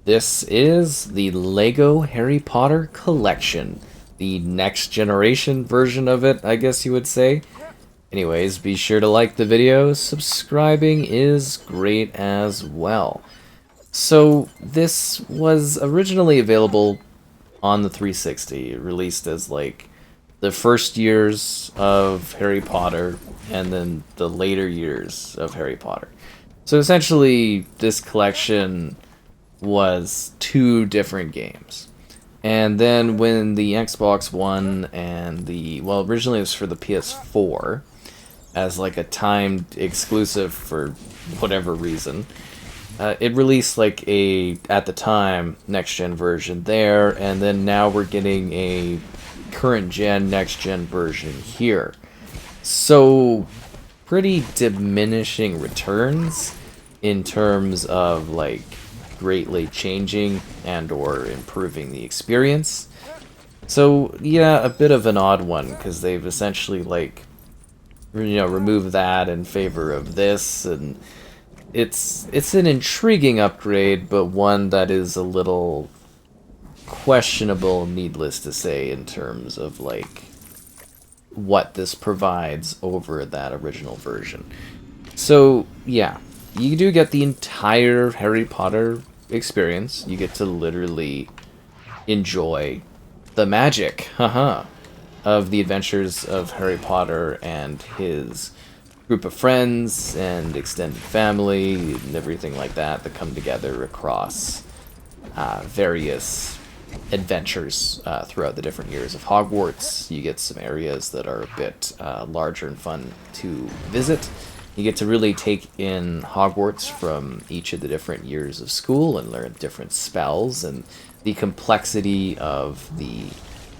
This is the Lego Harry Potter collection. The next generation version of it, I guess you would say. Anyways, be sure to like the video. Subscribing is great as well. So, this was originally available on the 360, released as like the first years of Harry Potter and then the later years of Harry Potter. So essentially, this collection was two different games. And then when the Xbox One and well, originally it was for the PS4 as like a timed exclusive for whatever reason. It released like at the time, next gen version there, and then now we're getting a current gen, next gen version here. So, pretty diminishing returns in terms of like greatly changing and or improving the experience. So yeah, a bit of an odd one because they've essentially like removed that in favor of this, and it's an intriguing upgrade, but one that is a little questionable, needless to say, in terms of like what this provides over that original version. So yeah, you do get the entire Harry Potter experience. You get to literally enjoy the magic, haha, of the adventures of Harry Potter and his group of friends and extended family and everything like that come together across various adventures throughout the different years of Hogwarts. You get some areas that are a bit larger and fun to visit. You get to really take in Hogwarts from each of the different years of school and learn different spells, and the complexity of the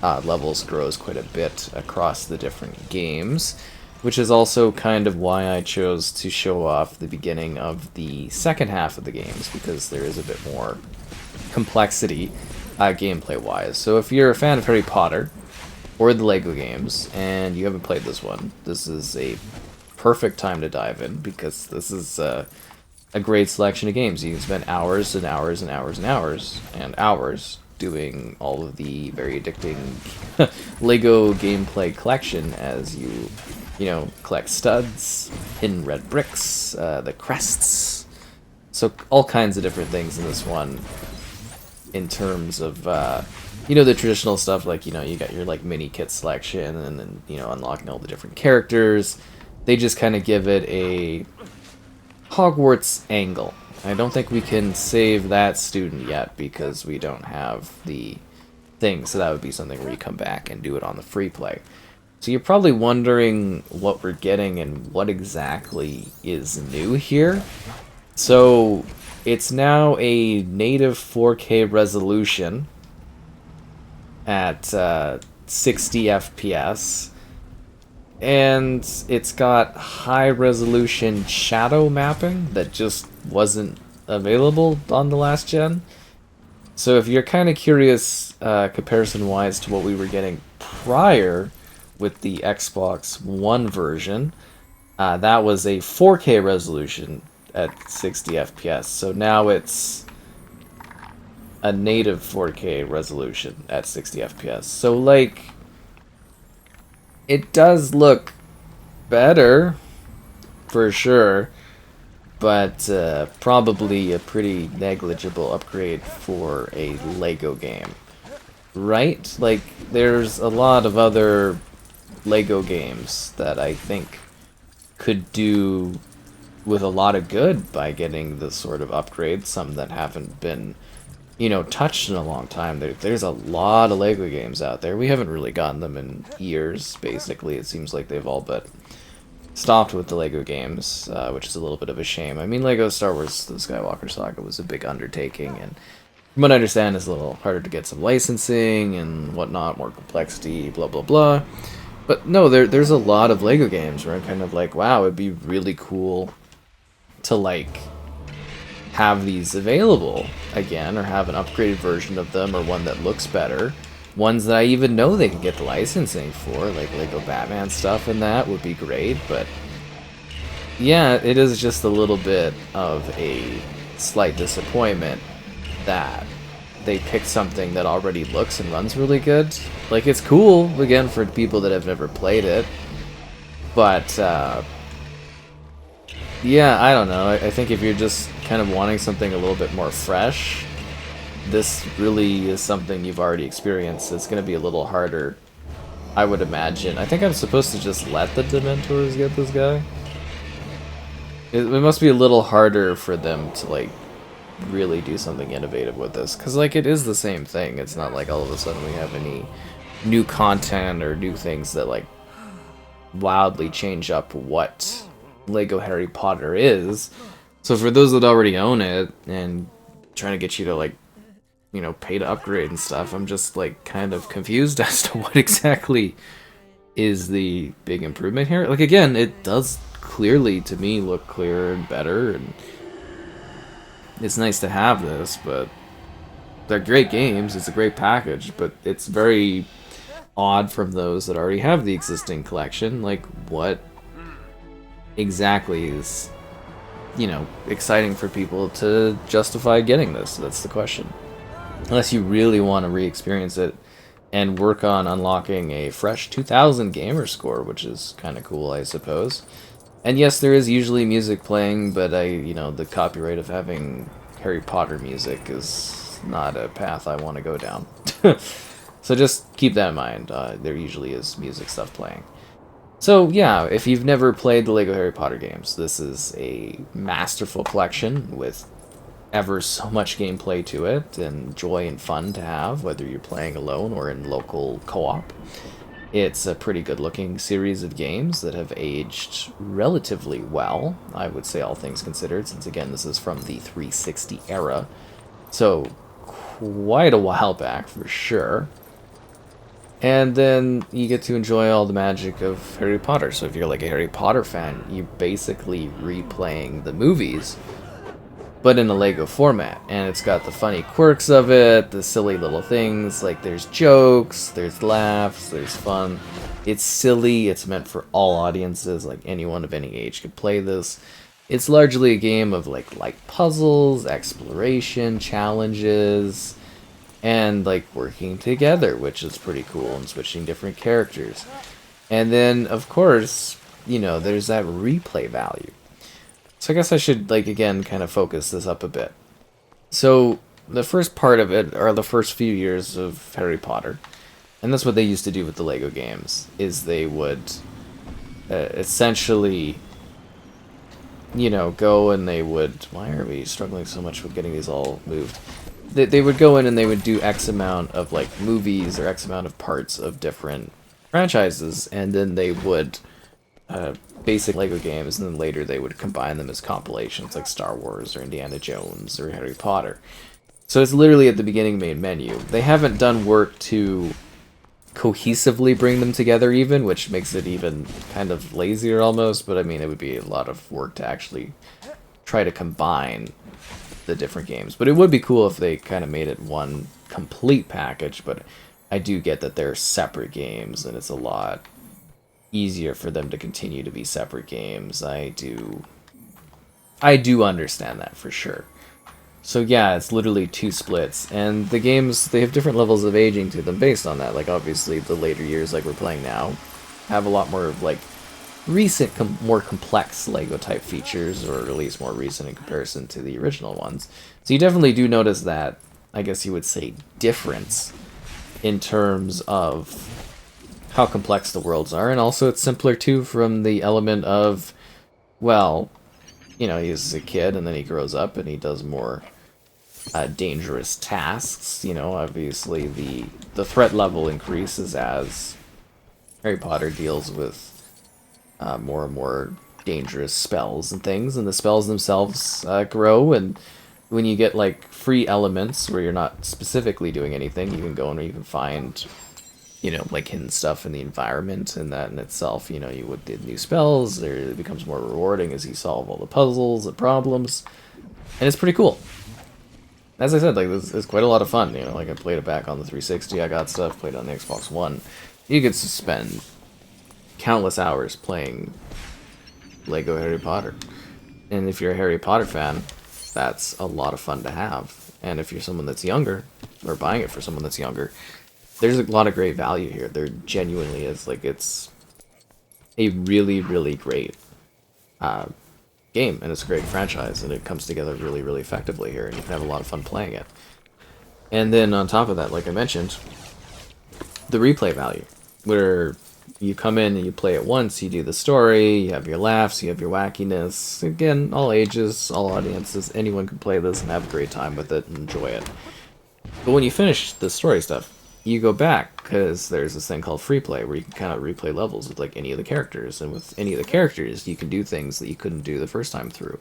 levels grows quite a bit across the different games, which is also kind of why I chose to show off the beginning of the second half of the games, because there is a bit more complexity gameplay-wise. So if you're a fan of Harry Potter or the Lego games and you haven't played this one, this is a perfect time to dive in, because this is a great selection of games. You can spend hours and hours and hours and hours and hours doing all of the very addicting Lego gameplay collection as you collect studs, hidden red bricks, the crests, so all kinds of different things in this one in terms of the traditional stuff, like you got your like mini kit selection and then unlocking all the different characters. They just kind of give it a Hogwarts angle. I don't think we can save that student yet because we don't have the thing, so that would be something where you come back and do it on the free play. So you're probably wondering what we're getting and what exactly is new here. So it's now a native 4K resolution at 60 FPS. And it's got high resolution shadow mapping that just wasn't available on the last gen. So if you're kind of curious comparison wise to what we were getting prior with the Xbox One version, that was a 4K resolution at 60 FPS. So now it's a native 4K resolution at 60 FPS. So like, it does look better, for sure, but probably a pretty negligible upgrade for a Lego game, right? Like, there's a lot of other Lego games that I think could do with a lot of good by getting this sort of upgrade, some that haven't been touched in a long time. There's a lot of Lego games out there. We haven't really gotten them in years, basically. It seems like they've all but stopped with the Lego games, which is a little bit of a shame. I mean, Lego Star Wars The Skywalker Saga was a big undertaking, and from what I understand, it's a little harder to get some licensing and whatnot, more complexity, blah, blah, blah. But no, there's a lot of Lego games where I'm kind of like, wow, it'd be really cool to, like, have these available again, or have an upgraded version of them, or one that looks better. Ones that I even know they can get the licensing for, like Lego Batman stuff, and that would be great. But yeah, it is just a little bit of a slight disappointment that they picked something that already looks and runs really good. Like, it's cool, again, for people that have never played it. But, yeah, I don't know. I think if you're just kind of wanting something a little bit more fresh, this really is something you've already experienced. It's going to be a little harder, I would imagine. I think I'm supposed to just let the Dementors get this guy. It must be a little harder for them to, like, really do something innovative with this. Because, like, it is the same thing. It's not like all of a sudden we have any new content or new things that, like, wildly change up what Lego Harry Potter is. So for those that already own it and trying to get you to, like, you know, pay to upgrade and stuff, I'm just, like, kind of confused as to what exactly is the big improvement here. Like, again, it does clearly, to me, look clearer and better, and it's nice to have this, but they're great games, it's a great package, but it's very odd from those that already have the existing collection. Like, what exactly is, you know, exciting for people to justify getting this? That's the question. Unless you really want to re-experience it and work on unlocking a fresh 2000 gamer score, which is kind of cool, I suppose. And yes, there is usually music playing, but you know, the copyright of having Harry Potter music is not a path I want to go down. So just keep that in mind. There usually is music stuff playing. So yeah, if you've never played the LEGO Harry Potter games, this is a masterful collection with ever so much gameplay to it, and joy and fun to have, whether you're playing alone or in local co-op. It's a pretty good looking series of games that have aged relatively well, I would say, all things considered, since again this is from the 360 era, so quite a while back for sure. And then you get to enjoy all the magic of Harry Potter. So if you're like a Harry Potter fan, you're basically replaying the movies, but in a Lego format. And it's got the funny quirks of it, the silly little things, like there's jokes, there's laughs, there's fun. It's silly, it's meant for all audiences, like anyone of any age could play this. It's largely a game of like light puzzles, exploration, challenges, and like working together, which is pretty cool, and switching different characters. And then, of course, you know, there's that replay value. So I guess I should, like, again, kind of focus this up a bit. So the first part of it are the first few years of Harry Potter, and that's what they used to do with the Lego games, is they would essentially, you know, go and they would... Why are we struggling so much with getting these all moved? They would go in and they would do X amount of, like, movies or X amount of parts of different franchises, and then they would basic Lego games, and then later they would combine them as compilations like Star Wars or Indiana Jones or Harry Potter. So it's literally at the beginning main menu. They haven't done work to cohesively bring them together even, which makes it even kind of lazier almost, but I mean, it would be a lot of work to actually try to combine the different games. But it would be cool if they kind of made it one complete package, but I do get that they're separate games, and it's a lot easier for them to continue to be separate games. I do understand that for sure. So yeah, it's literally two splits, and the games, they have different levels of aging to them based on that. Like, obviously, the later years, like we're playing now, have a lot more of, like, recent, more complex Lego type features, or at least more recent in comparison to the original ones. So you definitely do notice that, I guess you would say, difference in terms of how complex the worlds are, and also it's simpler too from the element of, well, you know, he's a kid and then he grows up and he does more dangerous tasks. You know, obviously the threat level increases as Harry Potter deals with more and more dangerous spells and things, and the spells themselves grow, and when you get like free elements where you're not specifically doing anything, you can go and you can find, you know, like hidden stuff in the environment, and that in itself, you know, you would get new spells, there it becomes more rewarding as you solve all the puzzles and problems, and it's pretty cool. As I said, like, this is quite a lot of fun, you know, like I played it back on the 360, I got stuff, played it on the Xbox One. You could spend countless hours playing Lego Harry Potter. And if you're a Harry Potter fan, that's a lot of fun to have. And if you're someone that's younger, or buying it for someone that's younger, there's a lot of great value here. There genuinely is. Like, it's a really, really great game, and it's a great franchise, and it comes together really, really effectively here, and you can have a lot of fun playing it. And then on top of that, like I mentioned, the replay value, where you come in and you play it once, you do the story, you have your laughs, you have your wackiness. Again, all ages, all audiences, anyone can play this and have a great time with it and enjoy it. But when you finish the story stuff, you go back, because there's this thing called free play, where you can kind of replay levels with like any of the characters, and with any of the characters, you can do things that you couldn't do the first time through.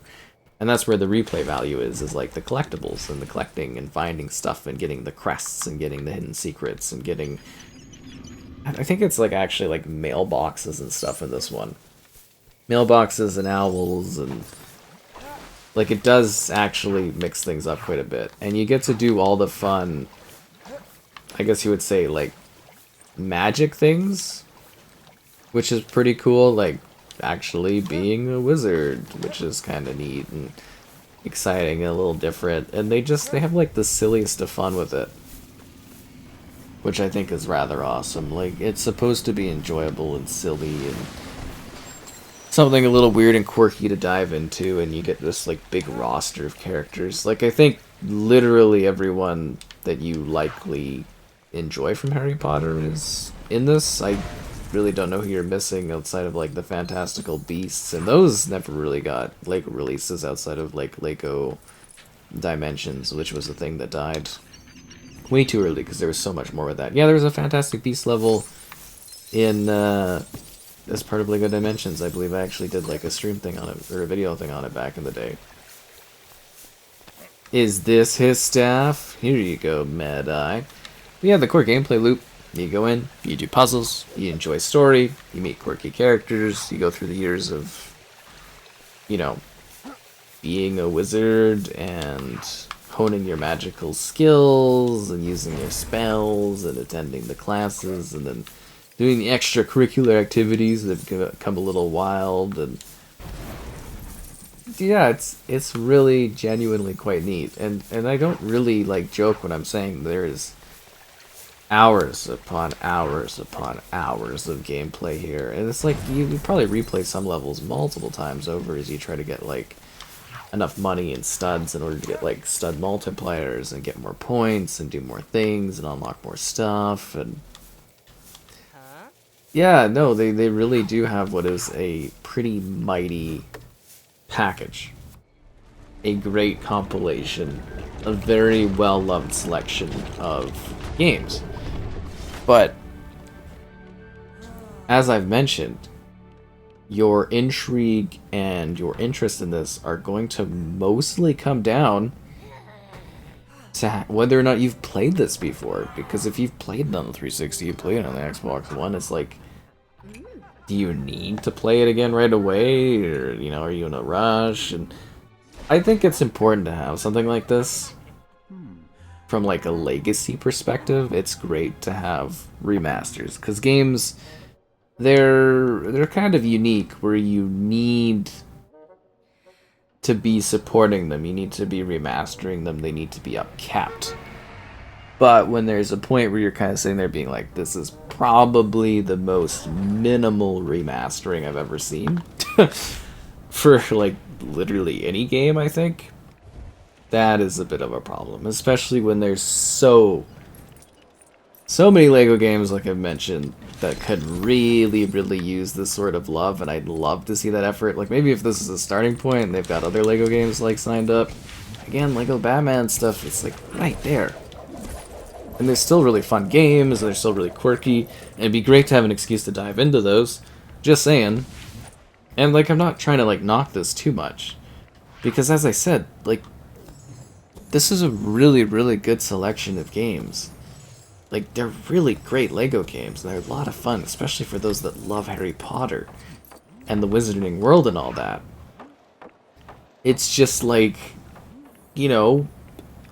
And that's where the replay value is like the collectibles, and the collecting, and finding stuff, and getting the crests, and getting the hidden secrets, and getting... I think it's like actually like mailboxes and stuff in this one. Mailboxes and owls, and... like, it does actually mix things up quite a bit. And you get to do all the fun... I guess you would say, like, magic things, which is pretty cool, like, actually being a wizard, which is kind of neat and exciting and a little different, and they have, like, the silliest of fun with it, which I think is rather awesome. Like, it's supposed to be enjoyable and silly and something a little weird and quirky to dive into, and you get this, like, big roster of characters. Like, I think literally everyone that you likely enjoy from Harry Potter is in this. I really don't know who you're missing outside of like the Fantastical Beasts, and those never really got Lego releases outside of like Lego Dimensions, which was the thing that died way too early because there was so much more with that. Yeah, there was a Fantastic Beast level in as part of Lego Dimensions. I believe I actually did like a stream thing on it, or a video thing on it back in the day. Is this his staff? Here you go, Mad Eye. Yeah, the core gameplay loop. You go in, you do puzzles, you enjoy story, you meet quirky characters, you go through the years of, you know, being a wizard and honing your magical skills and using your spells and attending the classes and then doing the extracurricular activities that become a little wild. And yeah, it's really genuinely quite neat. And I don't really like joke when I'm saying there's hours upon hours upon hours of gameplay here, and it's like you probably replay some levels multiple times over as you try to get like enough money and studs in order to get like stud multipliers and get more points and do more things and unlock more stuff. And yeah, no, they really do have what is a pretty mighty package, a great compilation, a very well loved selection of games. But, as I've mentioned, your intrigue and your interest in this are going to mostly come down to whether or not you've played this before. Because if you've played it on the 360, you played it on the Xbox One, it's like, do you need to play it again right away? Or, you know, are you in a rush? And I think it's important to have something like this. From like a legacy perspective, it's great to have remasters, because games, they're kind of unique, where you need to be supporting them, you need to be remastering them, they need to be upkept. But when there's a point where you're kind of sitting there being like, this is probably the most minimal remastering I've ever seen for like literally any game, I think. That is a bit of a problem, especially when there's so many Lego games, like I've mentioned, that could really, really use this sort of love, and I'd love to see that effort. Like, maybe if this is a starting point and they've got other Lego games, like, signed up. Again, Lego Batman stuff, it's, like, right there. And they're still really fun games, and they're still really quirky, and it'd be great to have an excuse to dive into those. Just saying. And, like, I'm not trying to, like, knock this too much. Because, as I said, like, this is a really, really good selection of games. Like, they're really great Lego games, and they're a lot of fun, especially for those that love Harry Potter and the Wizarding World and all that. It's just like, you know,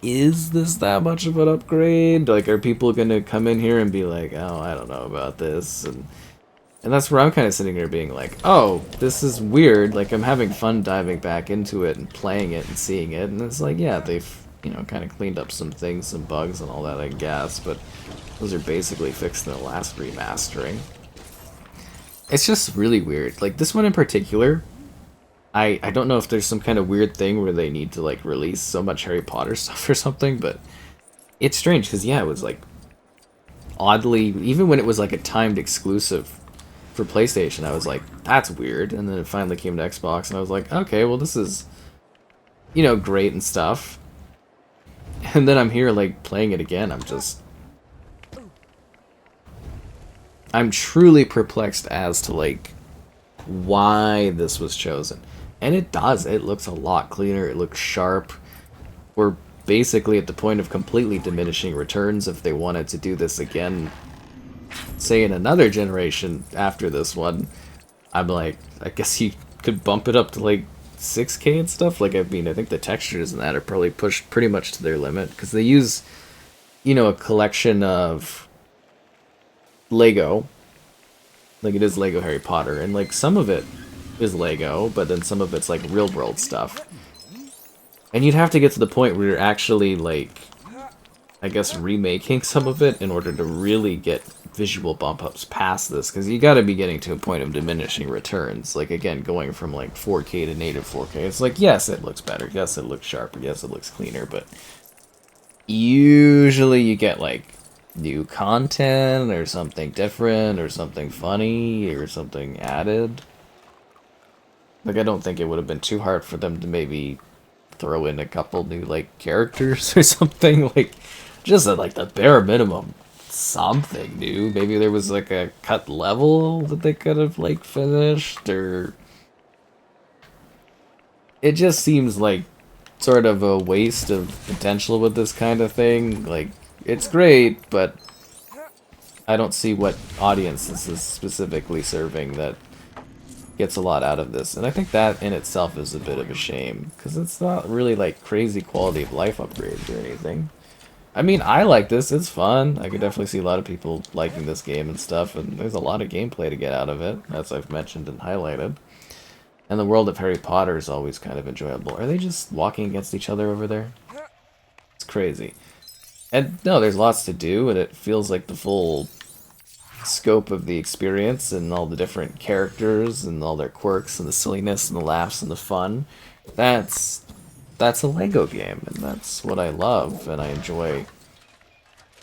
is this that much of an upgrade? Like, are people gonna come in here and be like, oh, I don't know about this? And that's where I'm kind of sitting here being like, oh, this is weird. Like, I'm having fun diving back into it and playing it and seeing it, and it's like, yeah, they've you know, kind of cleaned up some things, some bugs and all that, I guess, but those are basically fixed in the last remastering. It's just really weird. Like, this one in particular, I don't know if there's some kind of weird thing where they need to, like, release so much Harry Potter stuff or something, but it's strange, because, yeah, it was, like, oddly, even when it was, like, a timed exclusive for PlayStation, I was like, that's weird, and then it finally came to Xbox, and I was like, okay, well, this is, you know, great and stuff. And then I'm here, like, playing it again, I'm truly perplexed as to, like, why this was chosen. And it does. It looks a lot cleaner. It looks sharp. We're basically at the point of completely diminishing returns if they wanted to do this again, say in another generation after this one. I'm like, I guess you could bump it up to like 6K and stuff. Like, I mean, I think the textures and that are probably pushed pretty much to their limit because they use, you know, a collection of Lego. Like, it is Lego Harry Potter, and like some of it is Lego, but then some of it's like real world stuff. And you'd have to get to the point where you're actually like, I guess, remaking some of it in order to really get visual bump ups past this, because you got to be getting to a point of diminishing returns. Like, again, going from like 4K to native 4K, it's like, yes, it looks better, yes, it looks sharper, yes, it looks cleaner, but usually you get like new content or something different or something funny or something added. Like, I don't think it would have been too hard for them to maybe throw in a couple new like characters or something, like just like the bare minimum something new. Maybe there was like a cut level that they could have like finished, or it just seems like sort of a waste of potential with this kind of thing. Like, it's great, but I don't see what audience this is specifically serving that gets a lot out of this. And I think that in itself is a bit of a shame, because it's not really like crazy quality of life upgrades or anything. I mean, I like this, it's fun. I could definitely see a lot of people liking this game and stuff, and there's a lot of gameplay to get out of it, as I've mentioned and highlighted. And the world of Harry Potter is always kind of enjoyable. Are they just walking against each other over there? It's crazy. And no, there's lots to do, and it feels like the full scope of the experience and all the different characters and all their quirks and the silliness and the laughs and the fun. That's a Lego game, and that's what I love, and I enjoy,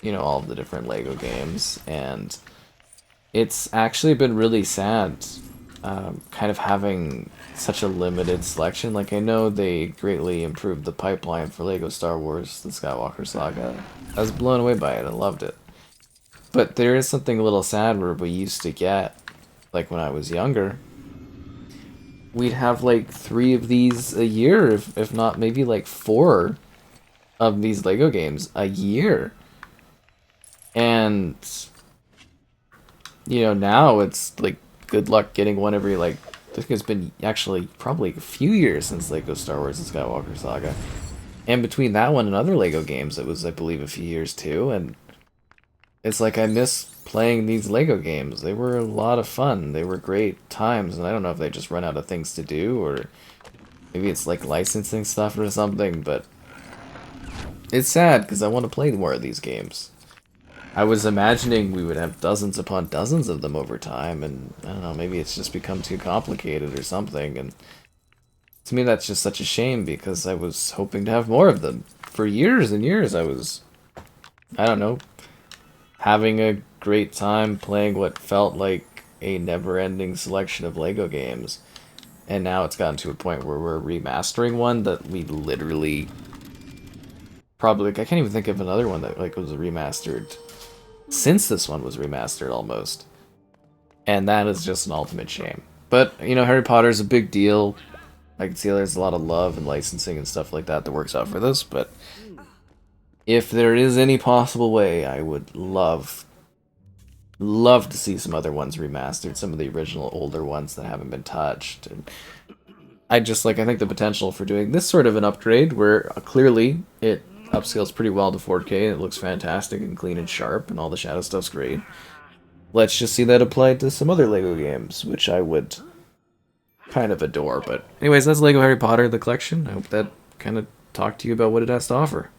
you know, all the different Lego games. And it's actually been really sad, kind of having such a limited selection. Like, I know they greatly improved the pipeline for Lego Star Wars: The Skywalker Saga. I was blown away by it. I loved it. But there is something a little sad where we used to get, like when I was younger, we'd have like 3 of these a year, if not maybe like 4 of these Lego games a year. And, you know, now it's like good luck getting one every, like, I think it's been actually probably a few years since Lego Star Wars: The Skywalker Saga. And between that one and other Lego games, it was, I believe, a few years too, and it's like I miss playing these Lego games. They were a lot of fun. They were great times, and I don't know if they just run out of things to do, or maybe it's like licensing stuff or something, but it's sad because I want to play more of these games. I was imagining we would have dozens upon dozens of them over time, and I don't know, maybe it's just become too complicated or something, and to me that's just such a shame because I was hoping to have more of them. For years and years I don't know, having a great time playing what felt like a never-ending selection of Lego games. And now it's gotten to a point where we're remastering one that we literally probably, like, I can't even think of another one that like was remastered since this one was remastered almost. And that is just an ultimate shame. But, you know, Harry Potter is a big deal. I can see there's a lot of love and licensing and stuff like that works out for this, but if there is any possible way, I would love to see some other ones remastered, some of the original older ones that haven't been touched. And I think the potential for doing this sort of an upgrade where clearly it upscales pretty well to 4K and it looks fantastic and clean and sharp and all the shadow stuff's great. Let's just see that applied to some other Lego games, which I would kind of adore. But anyways, that's Lego Harry Potter, the collection. I hope that kind of talk to you about what it has to offer.